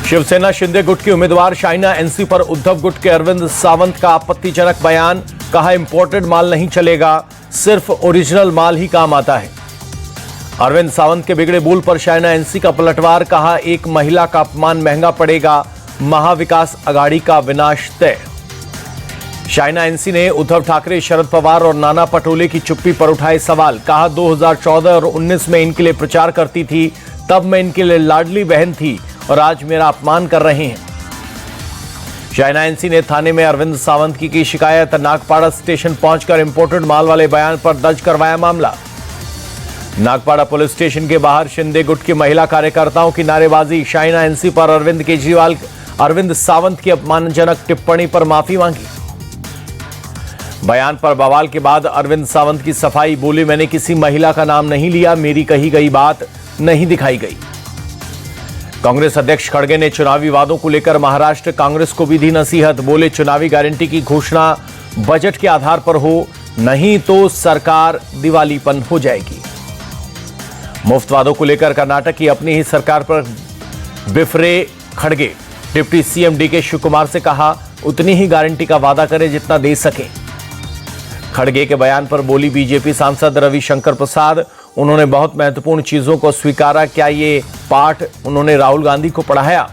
शिवसेना शिंदे गुट की उम्मीदवार शाइना एनसी पर उद्धव गुट के अरविंद सावंत का आपत्तिजनक बयान। कहा इंपोर्टेड माल नहीं चलेगा, सिर्फ ओरिजिनल माल ही काम आता है। अरविंद सावंत के बिगड़े बोल पर शाइना एनसी का पलटवार। कहा एक महिला का अपमान महंगा पड़ेगा, महाविकास अघाड़ी का विनाश तय। शाइना एनसी ने उद्धव ठाकरे, शरद पवार और नाना पटोले की चुप्पी पर उठाए सवाल। कहा 2014 और 19 में इनके लिए प्रचार करती थी, तब मैं इनके लिए लाडली बहन थी और आज मेरा अपमान कर रहे हैं। शाइना एनसी ने थाने में अरविंद सावंत की शिकायत। नागपाड़ा स्टेशन पहुंचकर इंपोर्टेड माल वाले बयान पर दर्ज करवाया मामला। नागपाड़ा पुलिस स्टेशन के बाहर शिंदे गुट की महिला कार्यकर्ताओं की नारेबाजी। शाइना एनसी पर अरविंद सावंत की अपमानजनक टिप्पणी पर माफी मांगी। बयान पर बवाल के बाद अरविंद सावंत की सफाई। बोले मैंने किसी महिला का नाम नहीं लिया, मेरी कही गई बात नहीं दिखाई गई। कांग्रेस अध्यक्ष खड़गे ने चुनावी वादों को लेकर महाराष्ट्र कांग्रेस को भी दी नसीहत। बोले चुनावी गारंटी की घोषणा बजट के आधार पर हो, नहीं तो सरकार दिवालीपन हो जाएगी। मुफ्त वादों को लेकर कर्नाटक की अपनी ही सरकार पर बिफरे खड़गे। डिप्टी सीएम डीके शिवकुमार से कहा उतनी ही गारंटी का वादा करें जितना दे सके। खड़गे के बयान पर बोली बीजेपी सांसद रविशंकर प्रसाद। उन्होंने बहुत महत्वपूर्ण चीजों को स्वीकारा। क्या ये पाठ उन्होंने राहुल गांधी को पढ़ाया?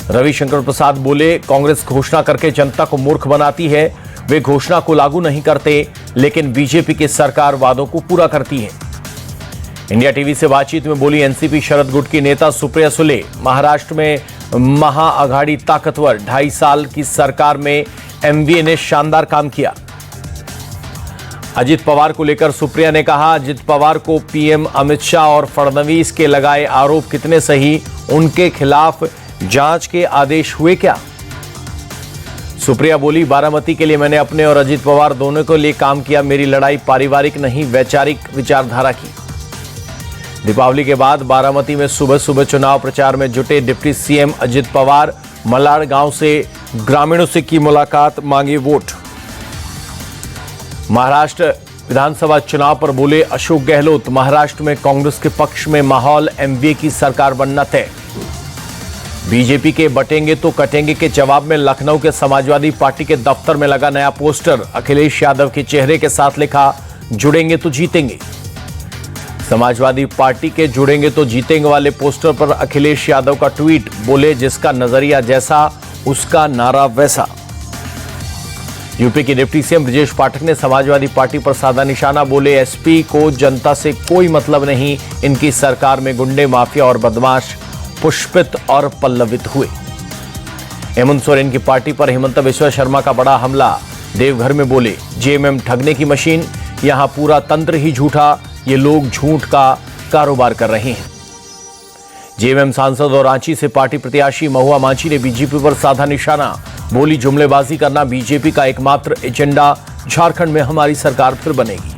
रविशंकर प्रसाद बोले कांग्रेस घोषणा करके जनता को मूर्ख बनाती है। वे घोषणा को लागू नहीं करते, लेकिन बीजेपी की सरकार वादों को पूरा करती है। इंडिया टीवी से बातचीत में बोली एनसीपी शरद गुट की नेता सुप्रिया सुले। महाराष्ट्र में महाअघाड़ी ताकतवर, 2.5 साल की सरकार में एमवीए ने शानदार काम किया। अजित पवार को लेकर सुप्रिया ने कहा अजित पवार को पीएम अमित शाह और फडणवीस के लगाए आरोप कितने सही, उनके खिलाफ जांच के आदेश हुए क्या? सुप्रिया बोली बारामती के लिए मैंने अपने और अजित पवार दोनों के लिए काम किया। मेरी लड़ाई पारिवारिक नहीं, वैचारिक विचारधारा की। दीपावली के बाद बारामती में सुबह सुबह चुनाव प्रचार में जुटे डिप्टी सीएम अजित पवार। मलाड गांव से ग्रामीणों से की मुलाकात, मांगे वोट। महाराष्ट्र विधानसभा चुनाव पर बोले अशोक गहलोत। महाराष्ट्र में कांग्रेस के पक्ष में माहौल, एमवीए की सरकार बनना तय। बीजेपी के बटेंगे तो कटेंगे के जवाब में लखनऊ के समाजवादी पार्टी के दफ्तर में लगा नया पोस्टर। अखिलेश यादव के चेहरे के साथ लिखा जुड़ेंगे तो जीतेंगे। समाजवादी पार्टी के जुड़ेंगे तो जीतेंगे वाले पोस्टर पर अखिलेश यादव का ट्वीट। बोले जिसका नजरिया जैसा उसका नारा वैसा। यूपी के डिप्टी सीएम ब्रजेश पाठक ने समाजवादी पार्टी पर साधा निशाना। बोले एसपी को जनता से कोई मतलब नहीं, इनकी सरकार में गुंडे, माफिया और बदमाश पुष्पित और पल्लवित हुए। हेमंत सोरेन की पार्टी पर हिमंत बिस्वा शर्मा का बड़ा हमला। देवघर में बोले जेएमएम ठगने की मशीन, यहां पूरा तंत्र ही झूठा, ये लोग झूठ का कारोबार कर रहे हैं। जेएमएम सांसद और रांची से पार्टी प्रत्याशी महुआ मांझी ने बीजेपी पर साधा निशाना। बोली जुमलेबाजी करना बीजेपी का एकमात्र एजेंडा, झारखंड में हमारी सरकार फिर बनेगी।